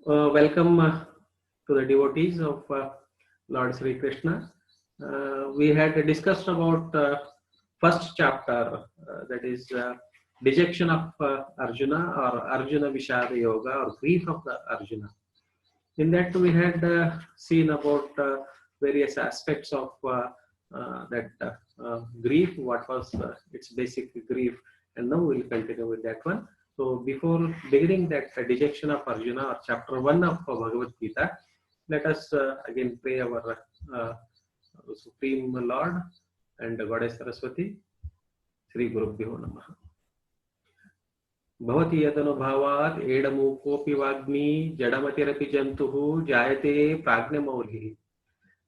Welcome to the devotees of Lord Sri Krishna. We had discussed about first chapter, that is dejection of Arjuna, or Arjuna Vishadayoga, or grief of the Arjuna. In that we had seen about various aspects of that grief, what was its basic grief, and now we will continue with that one. So before beginning that dejection of Arjuna, or chapter 1 of Bhagavad Gita, let us again pray our Supreme Lord and Goddess Saraswati. Sri Gurubhyo Namaha. Bhavati yadanoभावात् एडमूकोऽपि वाग्मी जडमतिरपि जन्तुः जायते प्राज्ञमौलिः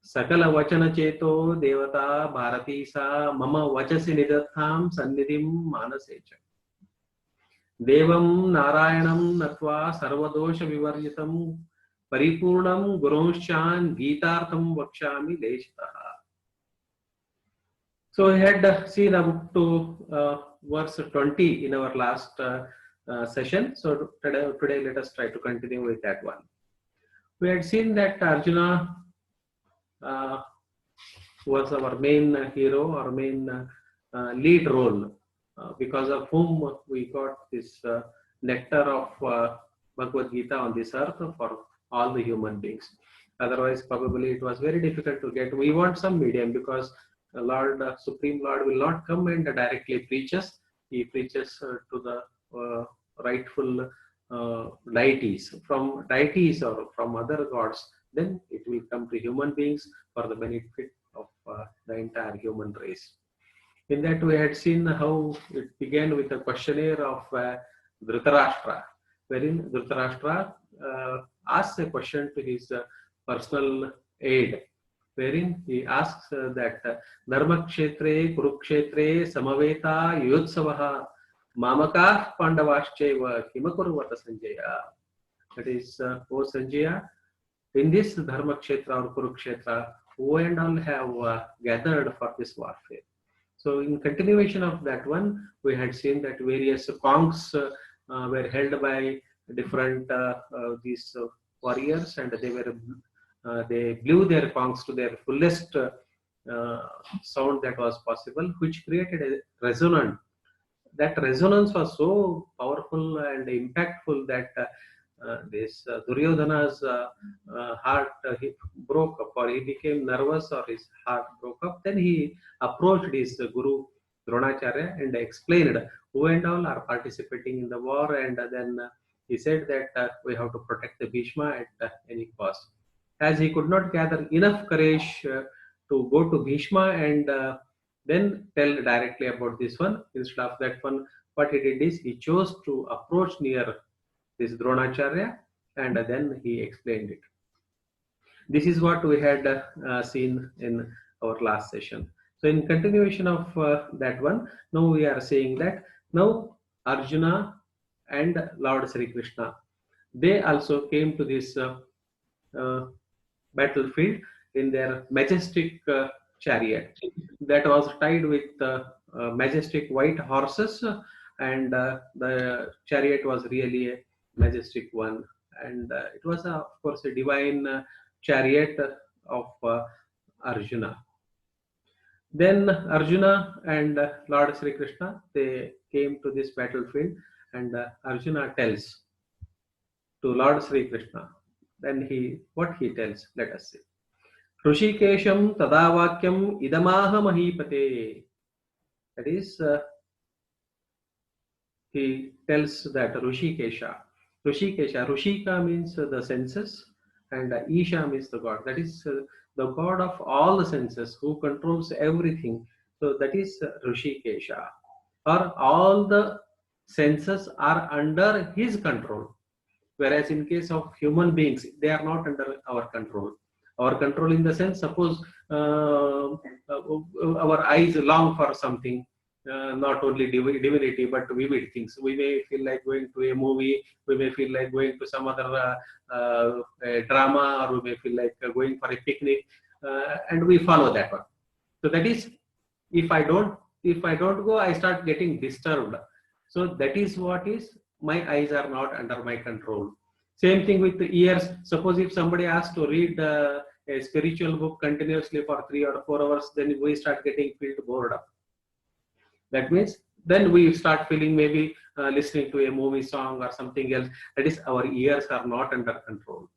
सकलवचनचेतो देवता भारती सा मम वचसि निदत्तां सन्निधिं मानसे च देवं नारायणं नत्वा सर्वदोषविवर्जितं परिपूर्णं गुरुंश्चान् गीतार्थं वक्ष्यामि देशितः. So we had seen up to verse 20 in our last session. So today let us try to continue with that one. We had seen that Arjuna was our main hero, our main lead role, because of whom we got this nectar of Bhagavad Gita on this earth for all the human beings. Otherwise, probably it was very difficult to get. We want some medium, because the Lord, Supreme Lord, will not come and directly preach us. He preaches to the rightful deities. From deities or from other gods, then it will come to human beings for the benefit of the entire human race. In that we had seen how it began with a questionnaire of Dhritarashtra, wherein Dhritarashtra asks a question to his personal aide, wherein he asks that Dharma Kshetre Kurukshetre Samaveta Yuyotsavaha Mamakah Pandavascheva Kimakurvata Sanjaya. That is, O Sanjaya, in this Dharma Kshetra or Kurukshetra, who and all have gathered for this warfare. So in continuation of that one, we had seen that various conchs were held by different these warriors, and they blew their conchs to their fullest sound that was possible, which created a resonance. That resonance was so powerful and impactful that this Duryodhana's heart he broke up, or he became nervous, or his heart broke up. Then he approached his Guru Dronacharya and explained who and all are participating in the war, and then he said that we have to protect the Bhishma at any cost. As he could not gather enough courage to go to Bhishma and then tell directly about this one, instead of that one, what he did is he chose to approach near this Dronacharya, and then he explained it. This is what we had seen in our last session. So in continuation of that one, now we are saying that now Arjuna and Lord Sri Krishna, they also came to this battlefield in their majestic chariot that was tied with majestic white horses, and the chariot was really a majestic one, and it was of course a divine chariot of Arjuna. Then Arjuna and Lord Sri Krishna, they came to this battlefield, and Arjuna tells to Lord Sri Krishna. Then what he tells, let us see. Hrushikesham tadavakyam idamaha mahipate. That is, he tells that Hrushikesha, Hrushika means the senses, and Isha means the God. That is the God of all the senses, who controls everything. So that is Hrushikesha, or all the senses are under his control. Whereas in case of human beings, they are not under our control. Our control in the sense, suppose our eyes long for something, not only divinity but vivid things. We may feel like going to a movie, we may feel like going to some other drama, or we may feel like going for a picnic, and we follow that one. So that is, if I don't go, I start getting disturbed. So that is what is, my eyes are not under my control. Same thing with the ears. Suppose if somebody asks to read a spiritual book continuously for 3 or 4 hours, then we start getting filled bored up. That means then we start feeling maybe listening to a movie song or something else. That is, our ears are not under control.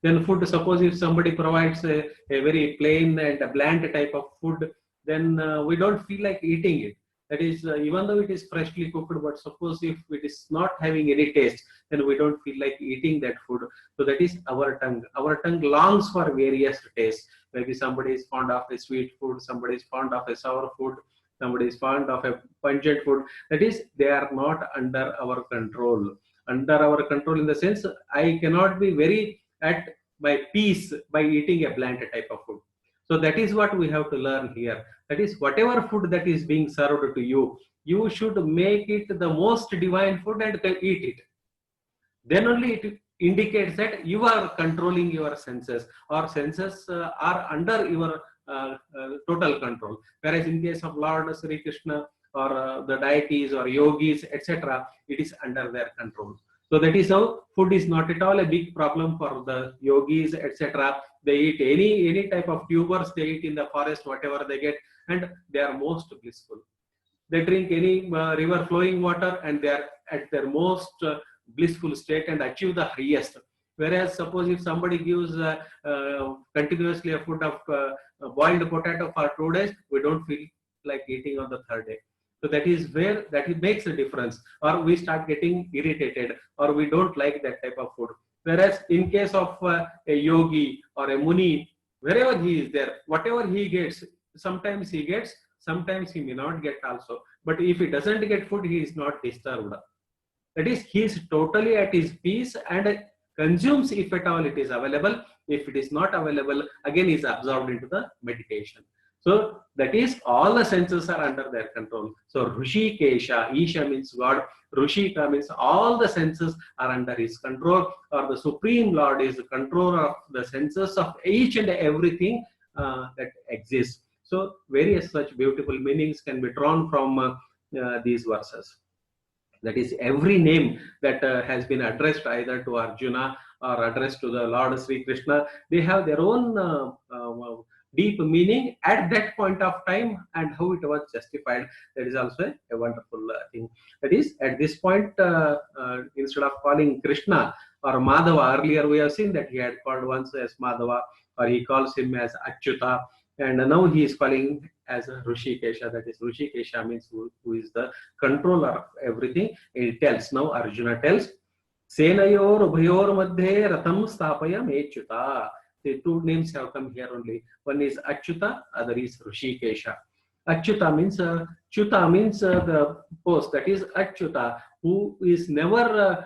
Then food, suppose if somebody provides a very plain and a bland type of food, then we don't feel like eating it. That is, even though it is freshly cooked, but suppose if it is not having any taste, then we don't feel like eating that food. So that is our tongue. Our tongue longs for various tastes. Maybe somebody is fond of a sweet food, somebody is fond of a sour food, somebody is fond of a pungent food. That is, they are not under our control. Under our control in the sense, I cannot be very at my peace by eating a bland type of food. So that is what we have to learn here. That is, whatever food that is being served to you, you should make it the most divine food and eat it. Then only it indicates that you are controlling your senses, or senses are under your total control. Whereas in case of Lord Sri Krishna or the deities or yogis, etc., it is under their control. So that is how food is not at all a big problem for the yogis, etc. They eat any type of tubers, they eat in the forest, whatever they get, and they are most blissful. They drink any river flowing water, and they are at their most blissful state and achieve the highest. Whereas suppose if somebody gives continuously a food of boiled potato for 2 days, we don't feel like eating on the third day. So that is where that it makes a difference, or we start getting irritated, or we don't like that type of food. Whereas in case of a yogi or a muni, wherever he is there, whatever he gets, sometimes he gets, sometimes he may not get also. But if he doesn't get food, he is not disturbed. That is, he is totally at his peace and consumes if at all it is available. If it is not available, again is absorbed into the meditation. So that is, all the senses are under their control. So Rishikesha, Isha means God, Rishika means all the senses are under his control, or the Supreme Lord is the controller of the senses of each and everything that exists. So various such beautiful meanings can be drawn from these verses. That is, every name that has been addressed either to Arjuna or addressed to the Lord Sri Krishna, they have their own deep meaning at that point of time and how it was justified. That is also a wonderful thing. That is, at this point, instead of calling Krishna or Madhava, earlier we have seen that he had called once as Madhava, or he calls him as Achyuta, and now he is calling as Rishikesha. That is, Rishikesha means who is the controller of everything. He tells, now Arjuna tells, Senayor Ubhayor Madhye Ratam Stapaya Mechyuta. The two names have come here only. One is Achyuta, other is Rishikesha. Achyuta means, Chuta means the post. That is Achyuta, who is never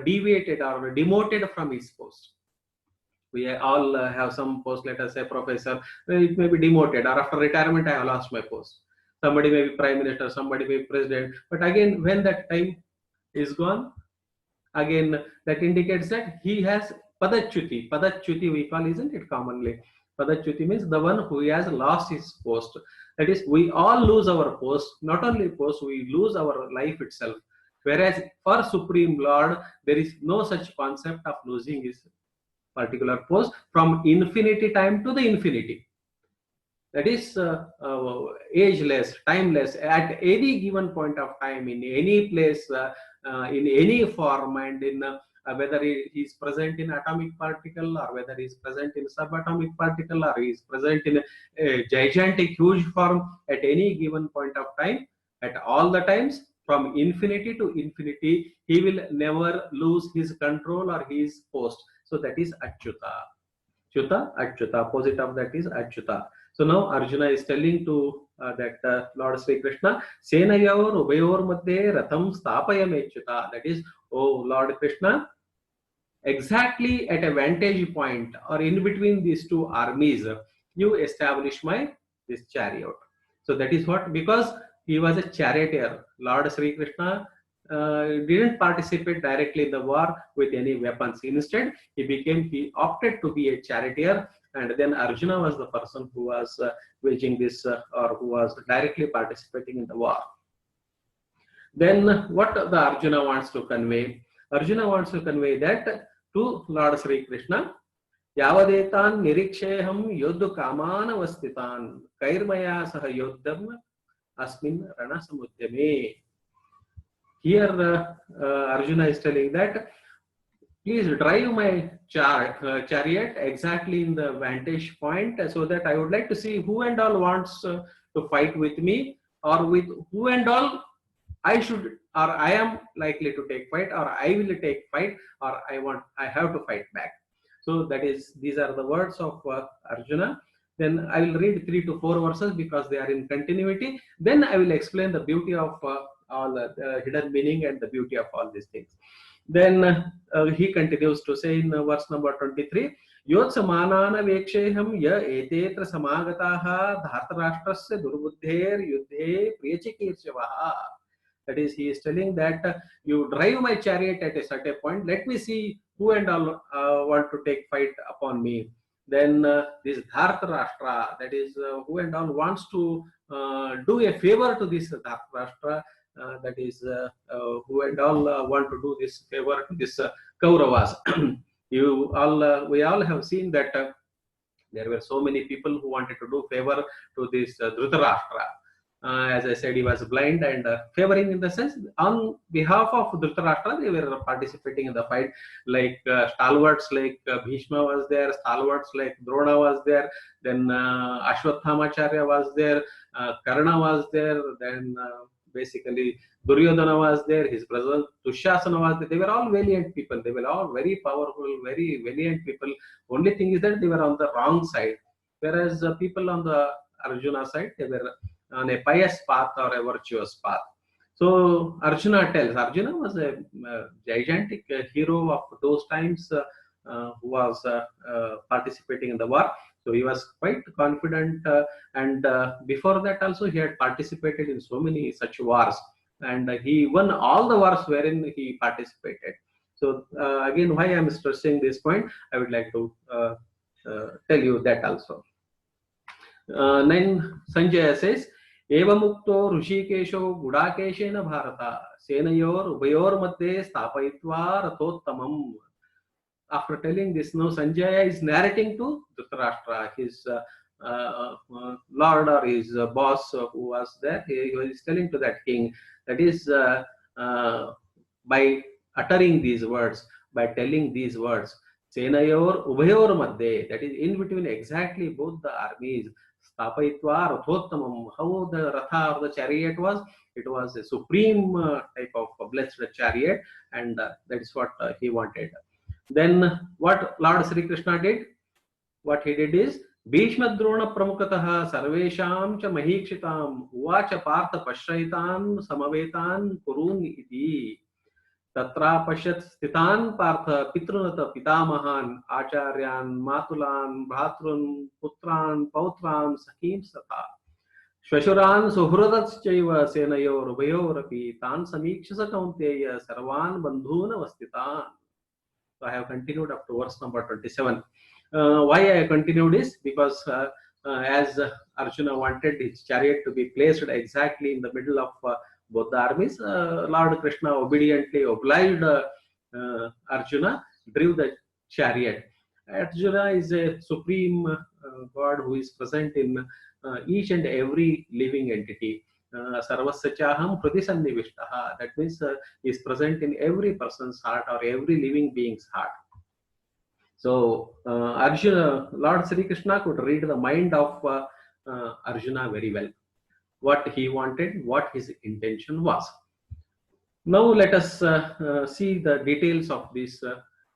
deviated or demoted from his post. We all have some post, let us say professor, it may be demoted, or after retirement I have lost my post. Somebody may be prime minister, somebody may be president, but again when that time is gone, again that indicates that he has Padachyuti. Padachyuti we call, isn't it, commonly? Padachyuti means the one who has lost his post. That is, we all lose our post, not only post, we lose our life itself. Whereas for Supreme Lord, there is no such concept of losing his particular post from infinity time to the infinity. That is ageless, timeless, at any given point of time, in any place, in any form, and in whether he is present in atomic particle, or whether he is present in subatomic particle, or he is present in a gigantic huge form, at any given point of time, at all the times, from infinity to infinity, he will never lose his control or his post. So that is Achyuta. Chuta, Achyuta. Opposite of that is Achyuta. So now Arjuna is telling to that Lord Sri Krishna, Senayor Ubayor Madhye Ratham Stapayam Achyuta. That is, oh Lord Krishna, exactly at a vantage point or in between these two armies, you establish this chariot. So that is what, because he was a charioteer. Lord Sri Krishna didn't participate directly in the war with any weapons. Instead, he opted to be a charioteer, and then Arjuna was the person who was waging this or who was directly participating in the war. Then what the Arjuna wants to convey? Arjuna wants to convey that to Lord Sri Krishna. Yavadetan niriksheham yodhu kamana vastitan kairmaya saha yoddam asmin rana samudyame. Here Arjuna is telling that please drive my chariot exactly in the vantage point, so that I would like to see who and all wants to fight with me, or with who and all I should, or I am likely to take fight, or I will take fight, or I have to fight back. So that is, these are the words of Arjuna. Then I will read 3 to 4 verses because they are in continuity. Then I will explain the beauty of all the hidden meaning and the beauty of all these things. Then he continues to say in verse number 23, Yotsamanana veksheham ya etetra samagataha dhartarashtrasya durbuddher yuddhe priyachikirshavaha. That is, he is telling that you drive my chariot at a certain point. Let me see who and all want to take fight upon me. Then this Dhartarashtra, that is, who and all wants to do a favor to this Dhartarashtra. That is, who and all want to do this favor to this Kauravas. We all have seen that there were so many people who wanted to do favor to this Dhritarashtra. As I said, he was blind, and favoring in the sense on behalf of Dhritarashtra, they were participating in the fight. Like stalwarts like Bhishma was there, stalwarts like Drona was there, then Ashwatthama was there, Karna was there, then basically Duryodhana was there, his brother Dushasana was there. They were all valiant people. They were all very powerful, very valiant people. Only thing is that they were on the wrong side, whereas people on the Arjuna side, they were on a pious path or a virtuous path. So Arjuna tells, Arjuna was a gigantic hero of those times who was participating in the war. So he was quite confident, and before that also he had participated in so many such wars, and he won all the wars wherein he participated. So again, why I am stressing this point, I would like to tell you that also. Then Sanjaya says, Evamukto Rushikesho Gudakeshena Bharata Senayor Ubayor Madhye Stapayitva Rathottamam. After telling this, now Sanjaya is narrating to Dhritarashtra, his lord or his boss who was there. He is telling to that king, that is, by uttering these words, by telling these words, Senayor Ubayor Madhye, that is in between exactly both the armies, Stapayitva Rathottamam, how the Ratha or the chariot was, it was a supreme type of blessed chariot, and that is what he wanted. Then what Lord Sri Krishna did? What he did is, Bhishma Drona Pramukataha Sarvesham cha Mahikshitam Uvacha Partha Pashraitan Samavetan Kurun iti Tatra Pashat Stitan Partha Pitrunata Pitamahan Acharyan Matulan Bhatrun Putran Pautran Sakim Sata Shvashuran Suhradachaiva Senayor Ubayorapi Tan Samikshasa Kaunteya Sarvan Bandhuna Vastitan. So I have continued up to verse number 27. Why I continued is because as Arjuna wanted his chariot to be placed exactly in the middle of both the armies, Lord Krishna obediently obliged Arjuna, drew the chariot. Arjuna is a supreme God who is present in each and every living entity. Sarvasya chaham pradisannivishtaha. That means he is present in every person's heart or every living being's heart. So Arjuna, Lord Sri Krishna could read the mind of Arjuna very well, what he wanted, what his intention was. Now let us see the details of these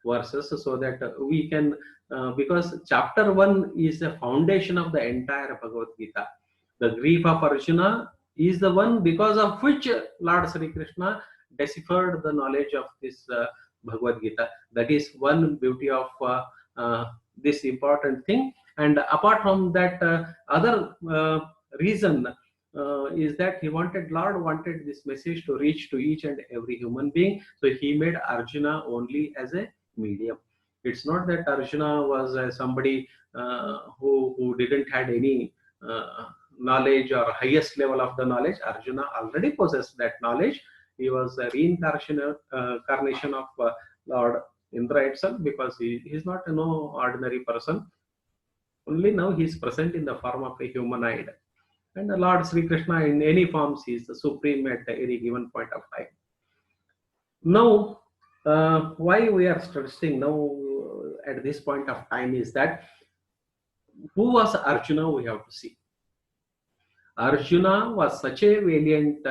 verses, so that we can, because chapter 1 is the foundation of the entire Bhagavad Gita. The grief of Arjuna is the one because of which Lord Sri Krishna deciphered the knowledge of this Bhagavad Gita. That is one beauty of this important thing. And apart from that, other reason is that Lord wanted this message to reach to each and every human being. So he made Arjuna only as a medium. It's not that Arjuna was somebody who didn't had any knowledge or highest level of the knowledge. Arjuna already possessed that knowledge. He was a reincarnation of Lord Indra itself, because he is not no ordinary person. Only now he is present in the form of a humanoid. And the Lord Sri Krishna in any forms, he is the supreme at any given point of time. Now, why we are stressing now at this point of time is that who was Arjuna, we have to see. Arjuna was such a valiant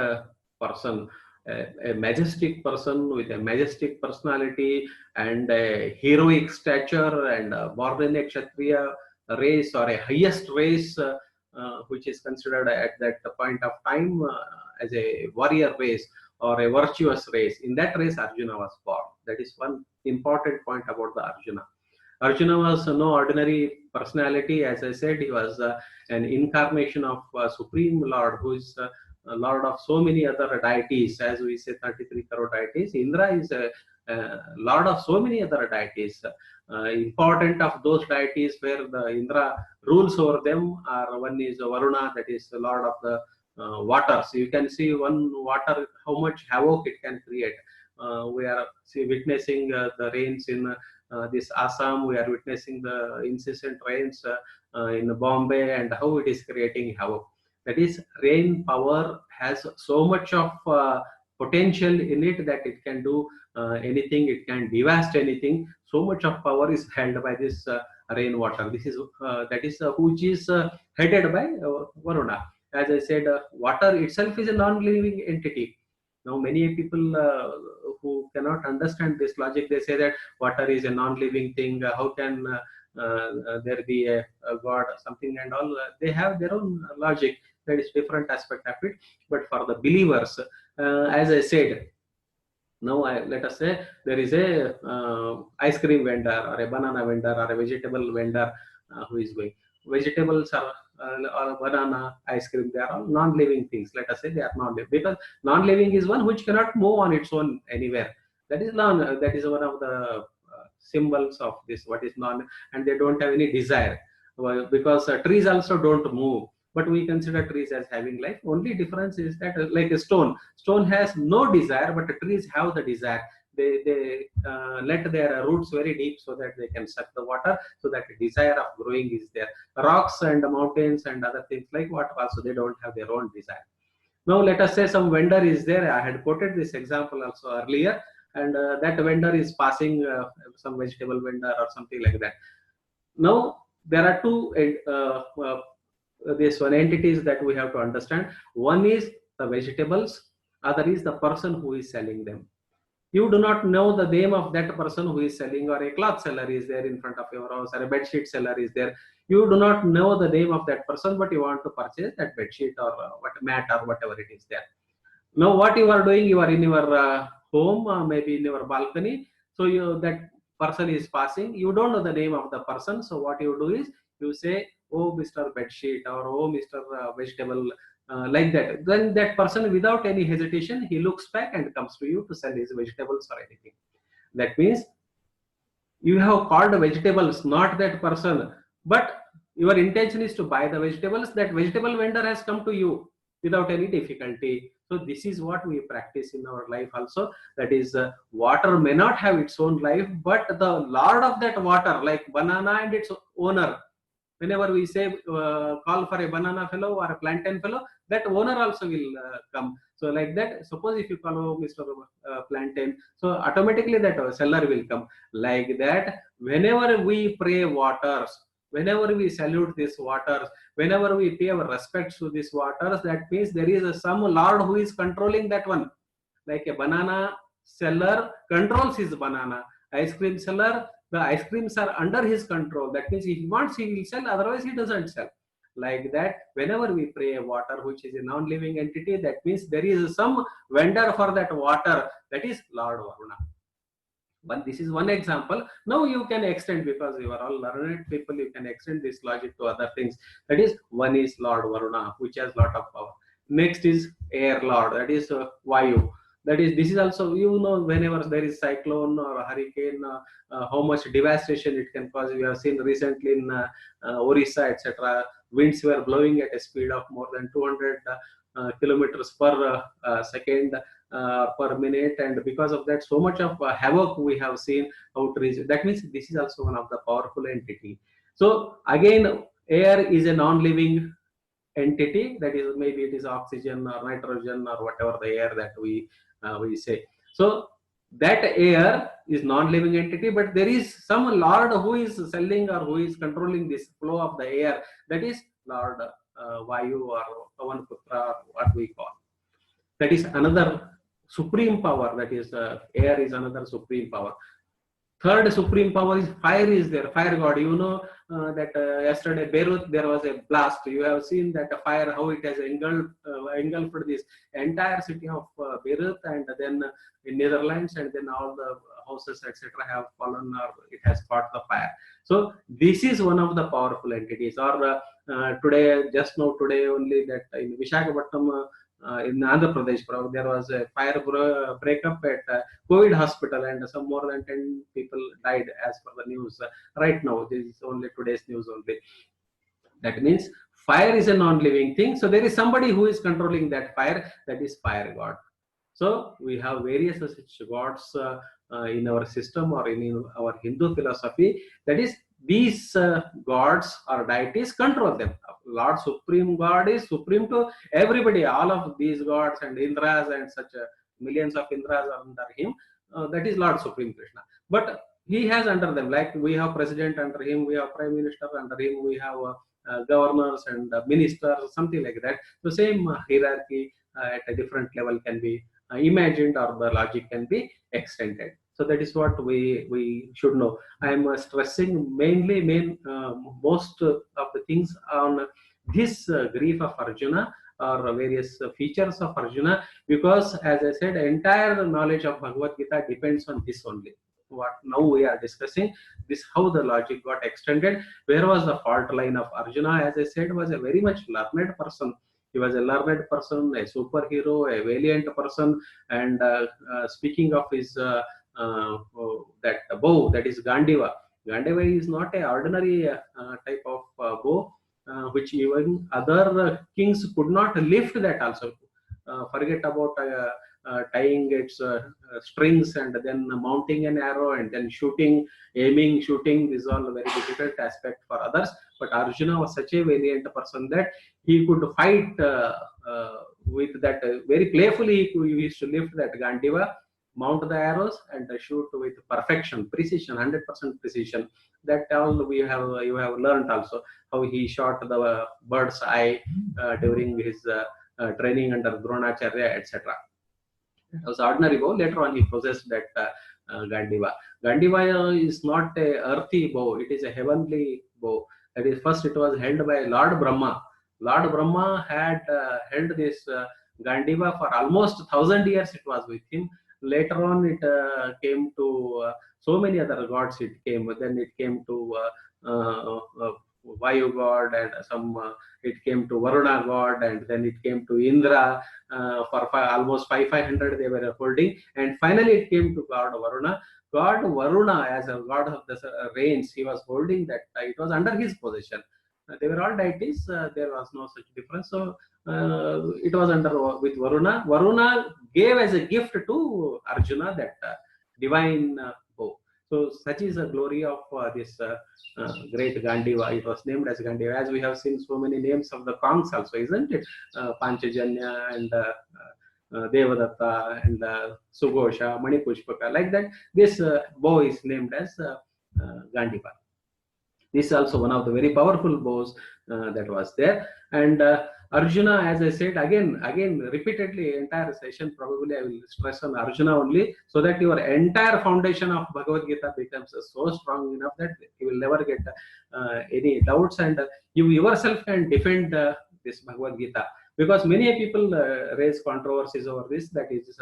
person, a majestic person with a majestic personality and a heroic stature, and born in a Kshatriya race, or a highest race, which is considered at that point of time as a warrior race or a virtuous race. In that race, Arjuna was born. That is one important point about the Arjuna. Arjuna was no ordinary personality. As I said, he was an incarnation of Supreme Lord, who is Lord of so many other deities. As we say, 33 crore deities. Indra is a Lord of so many other deities. Important of those deities where the Indra rules over them are, one is Varuna, that is the Lord of the water. So you can see one water, how much havoc it can create. We are witnessing the rains in this Assam. We are witnessing the incessant rains in Bombay, and how it is creating havoc. That is, rain power has so much of potential in it that it can do anything. It can devastate anything. So much of power is held by this rainwater. This is that is which is headed by Varuna. As I said, water itself is a non-living entity. Now, many people who cannot understand this logic, they say that water is a non-living thing. How can there be a God, something and all? They have their own logic. That is different aspect of it. But for the believers, as I said, now let us say there is a ice cream vendor or a banana vendor or a vegetable vendor who is going. Vegetables are or banana, ice cream, they are all non-living things. Let us say they are non-living, because non-living is one which cannot move on its own anywhere. That is that is one of the symbols of this, what is non, and they don't have any desire. Well, because trees also don't move, but we consider trees as having life. Only difference is that like a stone has no desire, but trees have the desire. They let their roots very deep so that they can suck the water, so that the desire of growing is there. Rocks and mountains and other things like water also, they don't have their own desire. Now let us say some vendor is there. I had quoted this example also earlier, and that vendor is passing, some vegetable vendor or something like that. Now there are two this one entities that we have to understand. One is the vegetables, other is the person who is selling them. You do not know the name of that person who is selling, or a cloth seller is there in front of your house, or a bed sheet seller is there. You do not know the name of that person, but you want to purchase that bed sheet or what mat or whatever it is there. Now what you are doing, you are in your home, maybe in your balcony. So that person is passing. You don't know the name of the person. So what you do is you say, "Oh, Mr. Bedsheet," or "Oh, Mr. Vegetable," like that. Then that person, without any hesitation, he looks back and comes to you to sell his vegetables or anything. That means you have called the vegetables, not that person, but your intention is to buy the vegetables. That vegetable vendor has come to you without any difficulty. So this is what we practice in our life also. That is, water may not have its own life, but the lord of that water, like banana and its owner, whenever we say call for a banana fellow or a plantain fellow, that owner also will come. So like that, suppose if you call Mr. Plantain, so automatically that seller will come. Like that, whenever we pray waters, whenever we salute these waters, whenever we pay our respects to these waters, that means there is some lord who is controlling that one. Like a banana seller controls his banana, ice cream seller, the ice creams are under his control. That means if he wants, he will sell, otherwise he doesn't sell. Like that, whenever we pray water, which is a non-living entity, that means there is some vendor for that water, that is Lord Varuna. But this is one example. Now you can extend, because you are all learned people, you can extend this logic to other things. That is, one is Lord Varuna, which has lot of power. Next is air lord, that is Vayu. That is, this is also, whenever there is cyclone or hurricane, how much devastation it can cause. We have seen recently in Orissa, etc. Winds were blowing at a speed of more than 200 kilometers per second. per minute, and because of that, so much of havoc we have seen out reach. That means this is also one of the powerful entity. So again, air is a non-living entity, that is, maybe it is oxygen or nitrogen or whatever the air that we say. So that air is non-living entity, but there is some lord who is selling or who is controlling this flow of the air, that is Lord Vayu or Pavan Putra, or what we call. That is another supreme power, that is air is another supreme power. Third supreme power is fire, is there, fire god. You know that yesterday Beirut there was a blast. You have seen that fire, how it has engulfed this entire city of Beirut, and then in Netherlands, and then all the houses etc. have fallen, or it has caught the fire. So this is one of the powerful entities. Or today, just now today only, that in Visakhapatnam, in Andhra Pradesh, there was a fire breakup at COVID hospital, and some more than 10 people died as per the news right now. This is only today's news only. That means fire is a non-living thing. So there is somebody who is controlling that fire, that is fire god. So we have various such gods in our system or in our Hindu philosophy. That is, these gods or deities control them. Lord Supreme God is supreme to everybody. All of these gods and Indras and such millions of Indras are under him. That is Lord Supreme Krishna. But he has under them, like we have president under him, we have prime minister under him, we have governors and ministers, something like that. The same hierarchy at a different level can be imagined, or the logic can be extended. So that is what we should know. I am stressing most of the things on this grief of Arjuna, or various features of Arjuna, because as I said, entire knowledge of Bhagavad Gita depends on this only. What now we are discussing, this how the logic got extended. Where was the fault line of Arjuna? As I said, was a very much learned person. He was a learned person, a superhero, a valiant person. And speaking of his that bow, that is Gandiva. Gandiva is not a ordinary type of bow, which even other kings could not lift that also. Forget about tying its strings and then mounting an arrow and then shooting, aiming, shooting. This is all a very difficult aspect for others. But Arjuna was such a valiant person that he could fight with that very playfully. He used to lift that Gandiva, mount the arrows, and shoot with perfection, precision, 100% precision. That all you have learned also, how he shot the bird's eye during his training under Dronacharya, etc. It was ordinary bow. Later on, he possessed that Gandiva. Gandiva is not a earthy bow; it is a heavenly bow. That is, first it was held by Lord Brahma. Lord Brahma had held this Gandiva for almost 1,000 years. It was with him. Later on, it came to so many other gods. It came. Then it came to Vayu god, and it came to Varuna god, and then it came to Indra. For almost 500 they were holding, and finally it came to God Varuna. God Varuna, as a god of the rains, he was holding that. It was under his possession. They were all deities. There was no such difference. So it was under with Varuna. Varuna gave as a gift to Arjuna that divine bow. So such is the glory of this great Gandiva. It was named as Gandiva, as we have seen so many names of the Kongs also, isn't it? Panchajanya and Devadatta and Sughosha, Manipushpaka, like that. This bow is named as Gandiva. This is also one of the very powerful bows that was there. And Arjuna, as I said, again, repeatedly, entire session, probably I will stress on Arjuna only, so that your entire foundation of Bhagavad Gita becomes so strong enough that you will never get any doubts, and you yourself can defend this Bhagavad Gita. Because many people raise controversies over this, that is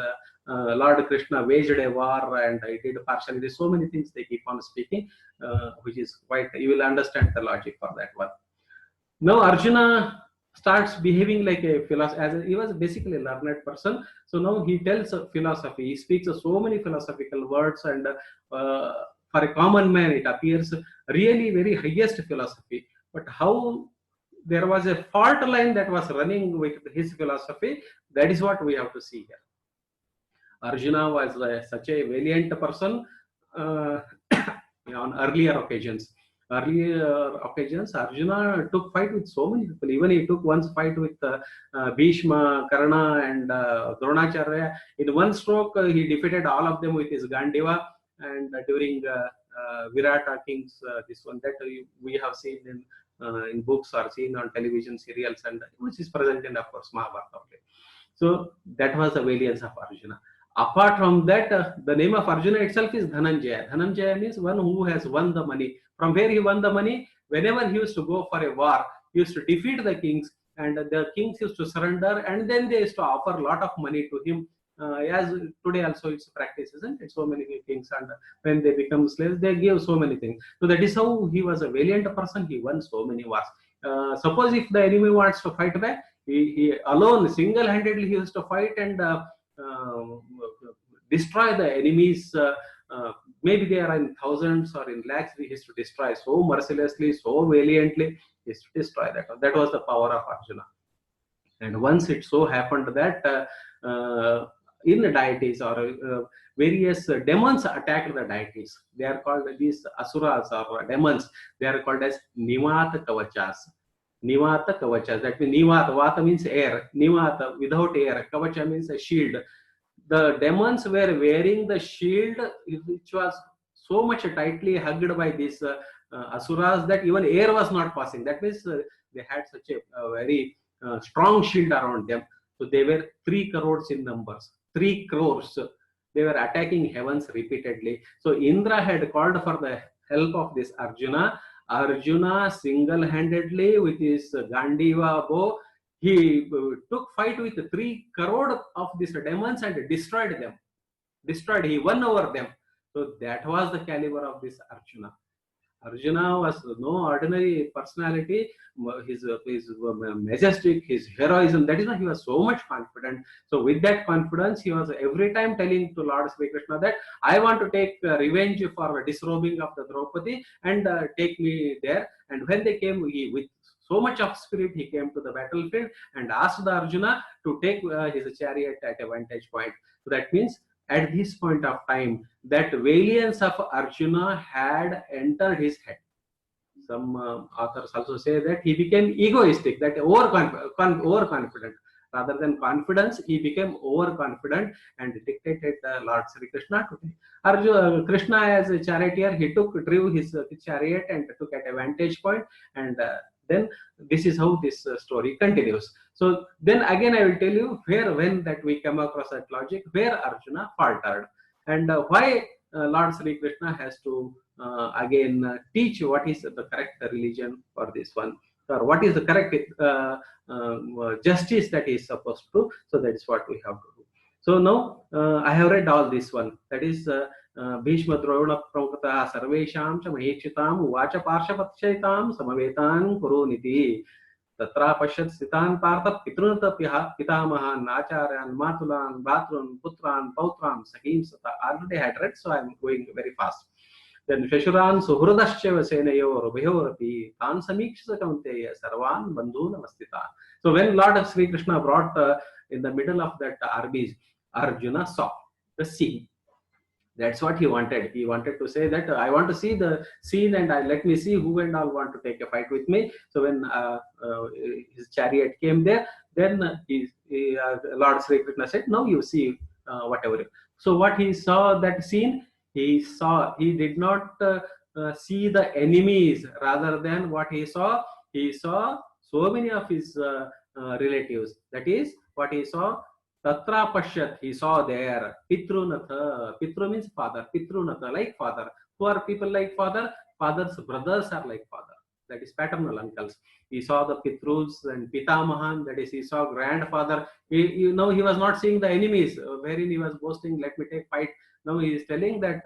Lord Krishna waged a war and he did partiality, so many things they keep on speaking, which is quite, you will understand the logic for that one. Now Arjuna starts behaving like a philosopher, as he was basically a learned person. So now he tells philosophy, he speaks so many philosophical words, and for a common man it appears really very highest philosophy. But how there was a fault line that was running with his philosophy, that is what we have to see here. Arjuna was such a valiant person uh, on earlier occasions. Earlier occasions, Arjuna took fight with so many people. Even he took once fight with Bhishma, Karna, and Dronacharya. In one stroke, he defeated all of them with his Gandiva. And during Virata Kings, this one that we have seen in books or seen on television serials, and which is present in, of course, Mahabharata. Okay. So that was the valiance of Arjuna. Apart from that, the name of Arjuna itself is Dhananjaya. Dhananjaya means one who has won the money. From where he won the money, whenever he used to go for a war, he used to defeat the kings, and the kings used to surrender, and then they used to offer a lot of money to him. As today also it's practice, isn't it? So many kings, and when they become slaves, they give so many things. So that is how he was a valiant person. He won so many wars. Suppose if the enemy wants to fight back, he alone, single-handedly, he used to fight and destroy the enemies. Maybe they are in thousands or in lakhs. He used to destroy so mercilessly, so valiantly. He used to destroy that. That was the power of Arjuna. And once it so happened that in the deities or various demons attacked the deities. They are called these asuras or demons. They are called as Nivata Kavachas. Nivata Kavachas. That means Nivata. Vata means air. Nivata, without air. Kavacha means a shield. The demons were wearing the shield which was so much tightly hugged by these asuras that even air was not passing. That means they had such a very strong shield around them. So they were 3 crores in numbers. 3 crores. They were attacking heavens repeatedly. So Indra had called for the help of this Arjuna. Arjuna single-handedly with his Gandiva bow, he took fight with 3 crore of these demons and destroyed them. He won over them. So that was the caliber of this Arjuna. Arjuna was no ordinary personality. His majestic, his heroism, that is why he was so much confident. So with that confidence, he was every time telling to Lord Sri Krishna that I want to take revenge for disrobing of the Draupadi and take me there. And when they came, with so much of spirit, he came to the battlefield and asked the Arjuna to take his chariot at a vantage point. So that means at this point of time, that valiance of Arjuna had entered his head. Some authors also say that he became egoistic, that overconfident. Rather than confidence, he became overconfident and dictated Lord Sri Krishna to take. Arjuna, Krishna as a charioteer, he drew his chariot and took at a vantage point, and then this is how this story continues. So then again I will tell you when that we come across that logic, where Arjuna faltered, and why Lord Sri Krishna has to again teach what is the correct religion for this one, or what is the correct justice that he is supposed to. So that is what we have to do. So now I have read all this one. That is Bhishma Drona Pravata Sarvesham cha Mahekshitam Uvacha Parshapatshaitam Samavetan Kuruniti Tatra Pashat Sitan Partha Pitrunata Pitamahan Acharyan Matulan Bhatrun Putran Pautran Sakim Sata. Already had read, so I am going very fast. Then Shashuran Suhradascha Senayo Rubhayorapi Tan Samikshasa Kaunteya Sarvan Bandhu Namastitan. So when Lord Sri Krishna brought in the middle of that armies, Arjuna saw the scene. That's what he wanted. He wanted to say that I want to see the scene and let me see who and all want to take a fight with me. So when his chariot came there, then Lord Sri Krishna said, "Now you see whatever." So what he saw that scene, he did not see the enemies. Rather than what he saw so many of his relatives. That is what he saw. Tatra Pashyat, he saw there. Pitrunatha. Pitru means father. Pitrunatha, like father. Who are people like father? Father's brothers are like father. That is paternal uncles. He saw the Pitrus and Pitamahan, that is, he saw grandfather. He was not seeing the enemies, wherein he was boasting, let me take fight. Now he is telling that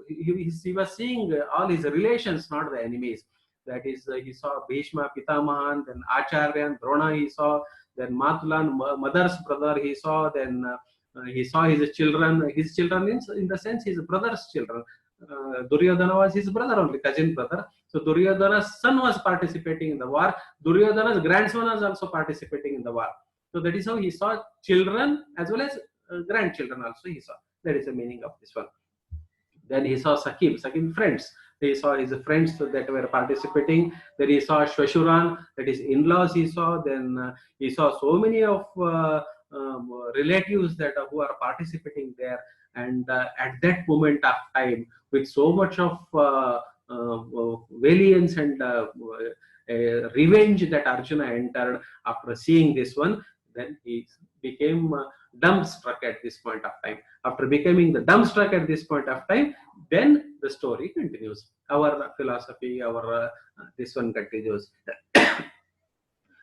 he was seeing all his relations, not the enemies. That is, he saw Bhishma, Pitamahan, then Acharya and Drona he saw, then Matulan, mother's brother he saw, then he saw his children. His children means, in the sense, his brother's children. Duryodhana was his brother only, cousin brother. So Duryodhana's son was participating in the war. Duryodhana's grandson was also participating in the war. So that is how he saw children as well as grandchildren also he saw. That is the meaning of this one. Then he saw Sakib friends. He saw his friends that were participating. Then he saw Shwashuran, that is in-laws he saw. Then he saw so many of relatives that who are participating there. And at that moment of time, with so much of valiance and revenge that Arjuna entered after seeing this one, then he became dumbstruck at this point of time. After becoming the dumbstruck at this point of time, then the story continues. Our philosophy, our this one continues.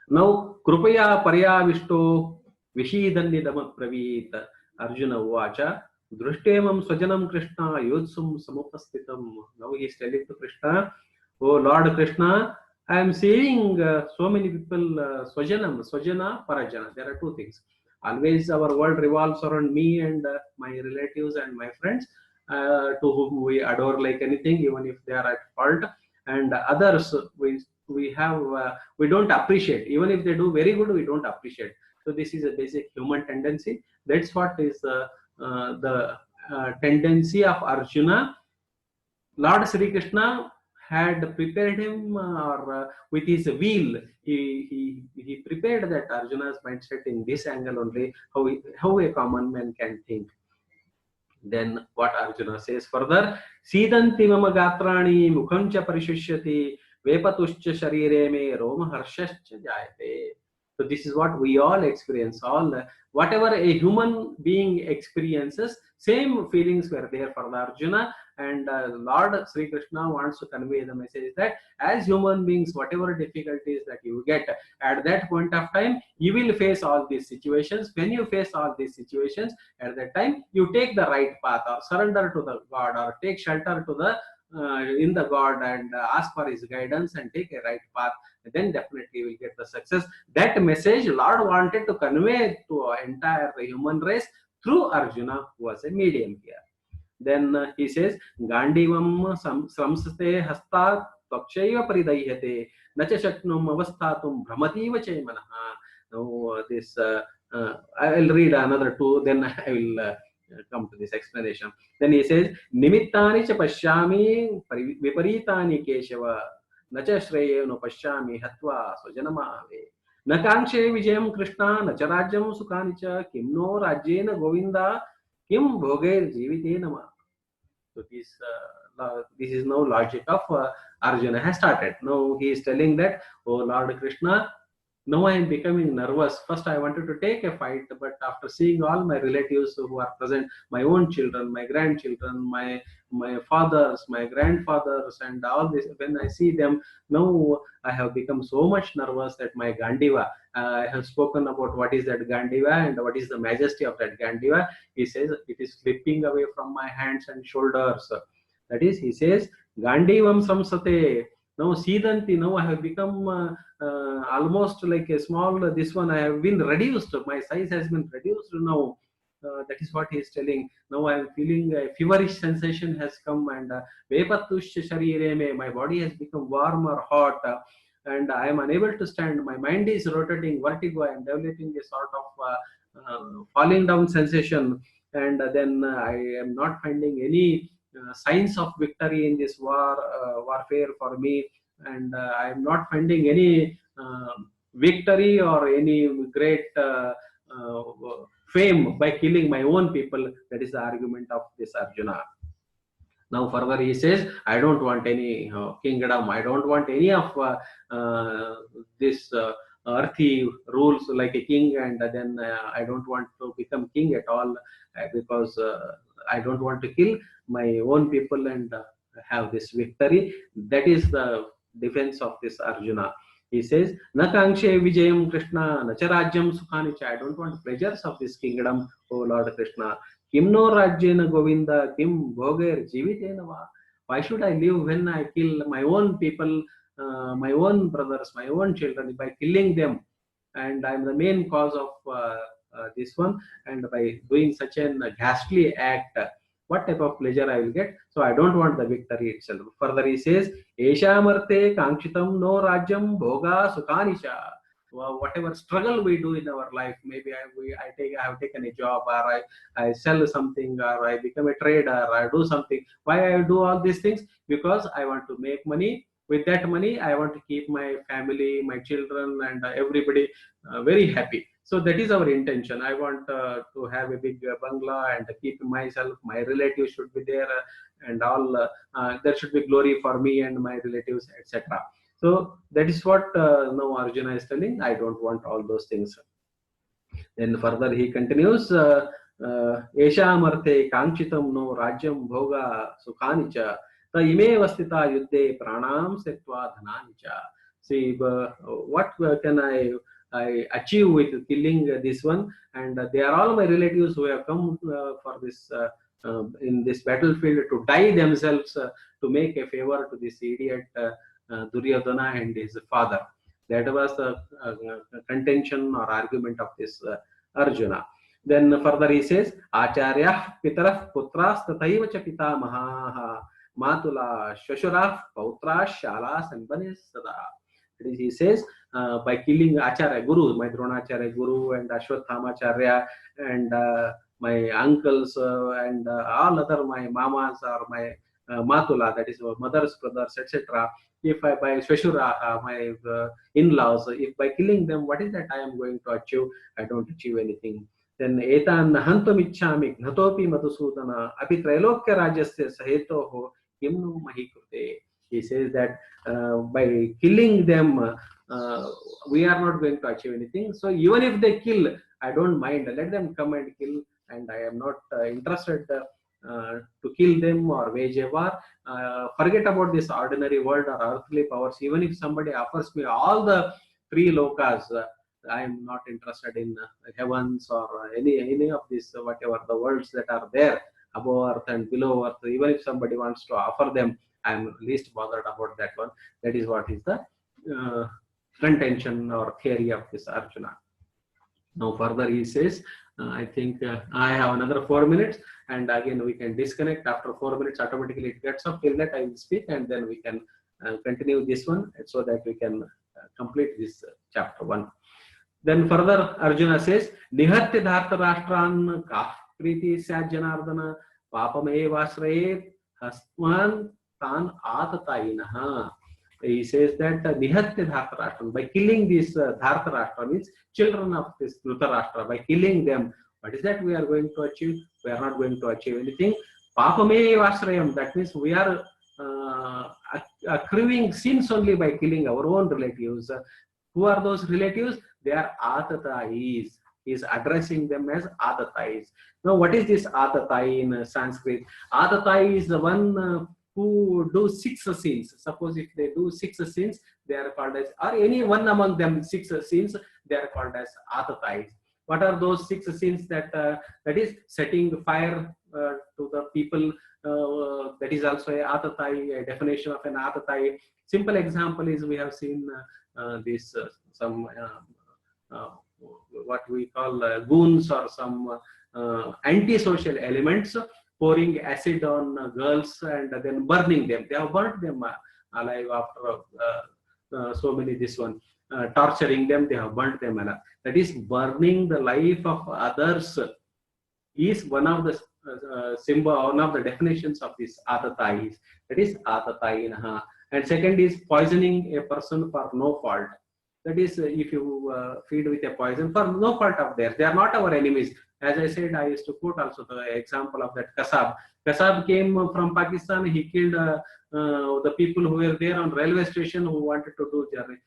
Now, Krupaya Paryavishto Vishidannidam Pravit Arjuna Uvacha Drushtemam Swajanam Krishna Yodsum Samupastitam. Now he is telling to Krishna, oh Lord Krishna, I am seeing so many people, Swajana, Parajana. There are two things. Always our world revolves around me and my relatives and my friends, to whom we adore like anything, even if they are at fault. And others, we don't appreciate. Even if they do very good, we don't appreciate. So this is a basic human tendency. That's what is the tendency of Arjuna. Lord Sri Krishna had prepared him, or with his wheel, he prepared that Arjuna's mindset in this angle only, how a common man can think. Then what Arjuna says further, Sidanti mama gatrani mukham cha parishishyati vepatuscha sharire me roma harshascha jayate. So this is what we all experience. Whatever a human being experiences, same feelings were there for the Arjuna. And Lord Sri Krishna wants to convey the message that as human beings, whatever difficulties that you get at that point of time, you will face all these situations. When you face all these situations, at that time, you take the right path, or surrender to the God, or take shelter to the in the God, and ask for his guidance and take a right path. Then definitely you will get the success. That message Lord wanted to convey to entire human race through Arjuna, who was a medium here. Then he says, Gandivam samsate hasta tvakshaiva paridahyate nacha shaknum avastatum brahmativa chaimanaha. Now this I will read another two, then I will come to this explanation. Then he says, Nimittani cha pashyami viparitani keshava nacha shreyeno pashyami hatva swajanamave nakangshe vijayam krishna nacha rajyam sukhanicha kimno rajyena govinda kim bhoger jivite nama. So this is now logic of Arjuna has started. Now he is telling that, oh Lord Krishna, now I am becoming nervous. First I wanted to take a fight, but after seeing all my relatives who are present, my own children, my grandchildren, my fathers, my grandfathers, and all this, when I see them, now I have become so much nervous that my Gandiva, I have spoken about what is that Gandiva and what is the majesty of that Gandiva. He says it is slipping away from my hands and shoulders. That is, he says, Gandivam samsate. Now Sidanti, now I have become almost like a small, this one I have been reduced, my size has been reduced now. That is what he is telling. Now I am feeling a feverish sensation has come, and Vepatushya sharire me, my body has become warm or hot, and I am unable to stand. My mind is rotating, vertigo, I am developing a sort of falling down sensation, and then I am not finding any signs of victory in this warfare for me, and I am not finding any victory or any great fame by killing my own people. That is the argument of this Arjuna. Now further he says, I don't want any kingdom, I don't want any of this earthy rules like a king, and then I don't want to become king at all, because I don't want to kill my own people and have this victory. That is the defense of this Arjuna. He says, Nakangshe Vijayam Krishna, Nacharajyam Sukhanicha. I don't want pleasures of this kingdom, O Lord Krishna. Kimno Rajyena Govinda, Kim Bhoger Jivitena va. Why should I live when I kill my own people, my own brothers, my own children, by killing them? And I am the main cause of this one, and by doing such a ghastly act, what type of pleasure I will get? So I don't want the victory itself. Further he says, Eshamarte Kankshitam no Rajyam Bhoga Sukhanisha whatever struggle we do in our life, maybe I have taken a job, or I sell something, or I become a trader, or I do something. Why I do all these things? Because I want to make money. With that money, I want to keep my family, my children, and everybody very happy. So that is our intention. I want to have a big bungalow and keep myself, my relatives should be there, and all. There should be glory for me and my relatives, etc. So that is what now Arjuna is telling. I don't want all those things. Then further he continues, Eshamarte Kanchitam no Rajyam Bhoga Sukhanicha Ta ime vastita yuddhe pranam setva dhananicha. See, what can I achieve with killing this one? And they are all my relatives who have come for this in this battlefield to die themselves to make a favor to this idiot Duryodhana and his father. That was the contention or argument of this Arjuna. Then further he says, Acharya Pitarah Putras Tataiva cha Pitamaha Matula Shashurah Pautra Shala Sanbanis Sada. He says, by killing Acharya Guru, my Dronacharya Guru and Ashwatthama and my uncles and all other my mamas or my Matula, that is mother's brothers, etc. If I by Shashura, my in-laws, if by killing them, what is that I am going to achieve? I don't achieve anything. Then etan hantam ichchami gnatopi madhusudana api trailokya rajasya sahetoho kimnu mahikrute. He says that by killing them, we are not going to achieve anything. So even if they kill, I don't mind. Let them come and kill, and I am not interested to kill them or wage a war. Forget about this ordinary world or earthly powers. Even if somebody offers me all the three lokas, I am not interested in heavens or any of these, whatever the worlds that are there above earth and below earth. Even if somebody wants to offer them, I am least bothered about that one. That is what is the contention or theory of this Arjuna. Now further he says, I think I have another 4 minutes, and again we can disconnect after 4 minutes. Automatically it gets off. Till that I will speak, and then we can continue this one, so that we can complete this chapter 1. Then further Arjuna says, Nihatya dharta rashtran kah priti syad janardana papame vasrayet hasman tan atatayinaha. He says that Nihatya Dhartarashtra, by killing these Dhartarashtra, means children of this Dhritarashtra, by killing them, what is that we are going to achieve? We are not going to achieve anything. Papame Vasrayam, that means we are accruing sins only by killing our own relatives. Who are those relatives? They are Atatais. He is addressing them as Atatais. Now, what is this Atatai in Sanskrit? Atatai is the one who do 6 sins. Suppose if they do 6 sins, they are called as, or any one among them 6 sins, they are called as Atatais. What are those 6 sins? That is setting fire to the people. That is also a Atatai, a definition of an Atatai. Simple example is we have seen this some what we call goons or some antisocial elements pouring acid on girls and then burning them. They have burnt them alive after so many this one. Torturing them, they have burnt them alive. That is, burning the life of others is one of the symbol, one of the definitions of this Atatai. That is Atatayinaha. And second is poisoning a person for no fault. That is, if you feed with a poison for no fault of theirs, they are not our enemies. As I said, I used to quote also the example of that Kasab. Kasab came from Pakistan. He killed the people who were there on railway station who wanted to do journey.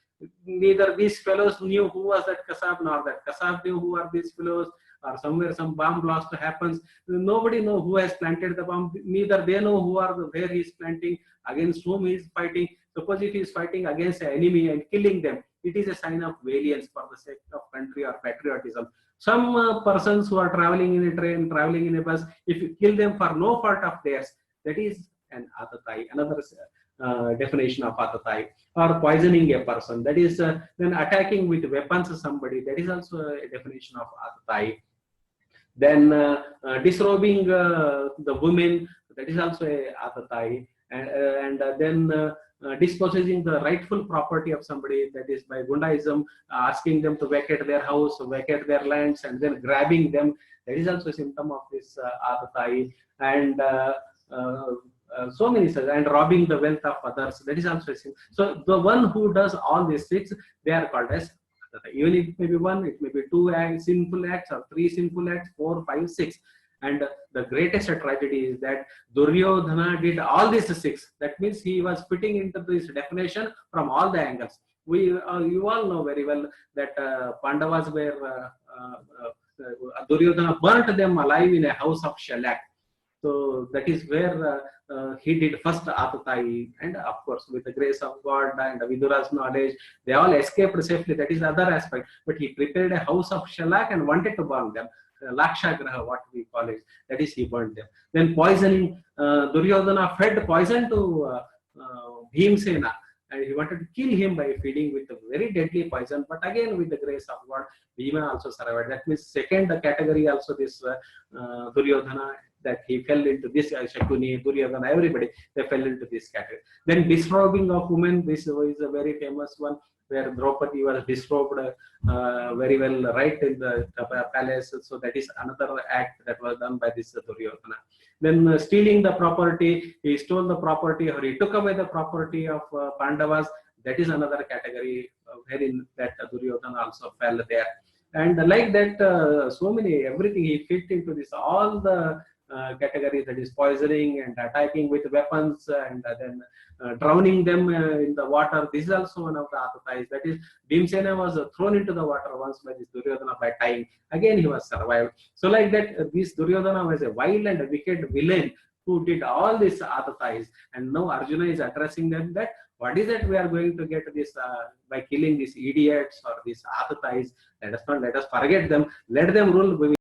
Neither these fellows knew who was that Kasab, nor that Kasab knew who are these fellows, or somewhere some bomb blast happens. Nobody knows who has planted the bomb. Neither they know who are where he is planting, against whom he is fighting. Suppose if he is fighting against an enemy and killing them, it is a sign of valiance for the sake of country or patriotism. Some persons who are traveling in a train, traveling in a bus, if you kill them for no fault of theirs, that is an Atatai, another definition of Atatai. Or poisoning a person, that is then attacking with weapons somebody, that is also a definition of Atatai. Then disrobing the women, that is also a Atatai. And then dispossessing the rightful property of somebody, that is by Gundaism, asking them to vacate their house, vacate their lands, and then grabbing them. That is also a symptom of this Atatai. And so many such, and robbing the wealth of others, that is also a sin. So the one who does all these six, they are called as Atatai. Even it may be one, it may be two sinful acts, or three sinful acts, 4, 5, 6. And the greatest tragedy is that Duryodhana did all these six. That means he was fitting into this definition from all the angles. You all know very well that Pandavas were Duryodhana burnt them alive in a house of shellac. So that is where he did first Atatai, and of course with the grace of God and Vidura's knowledge, they all escaped safely. That is the other aspect. But he prepared a house of shellac and wanted to burn them. Lakshagraha, what we call it, that is he burned them. Then poisoning, Duryodhana fed poison to Bhimsena, and he wanted to kill him by feeding with a very deadly poison. But again, with the grace of God, Bhima also survived. That means second category also this Duryodhana, that he fell into this, Shakuni, Duryodhana, everybody, they fell into this category. Then disrobing of women, this is a very famous one, where Draupadi was disrobed very well right in the palace. So that is another act that was done by this Duryodhana. Then stealing the property, he stole the property, or he took away the property of Pandavas. That is another category wherein that Duryodhana also fell there. And like that, so many, everything he fit into this, all the categories, that is poisoning and attacking with weapons, and then drowning them in the water. This is also one of the Atatais. That is, Bhimsena was thrown into the water once by this Duryodhana by tying. Again, he was survived. So like that, this Duryodhana was a vile and a wicked villain who did all these Atatais. And now Arjuna is addressing them that what is it we are going to get this by killing these idiots or these Atatais? Let us not, let us forget them. Let them rule.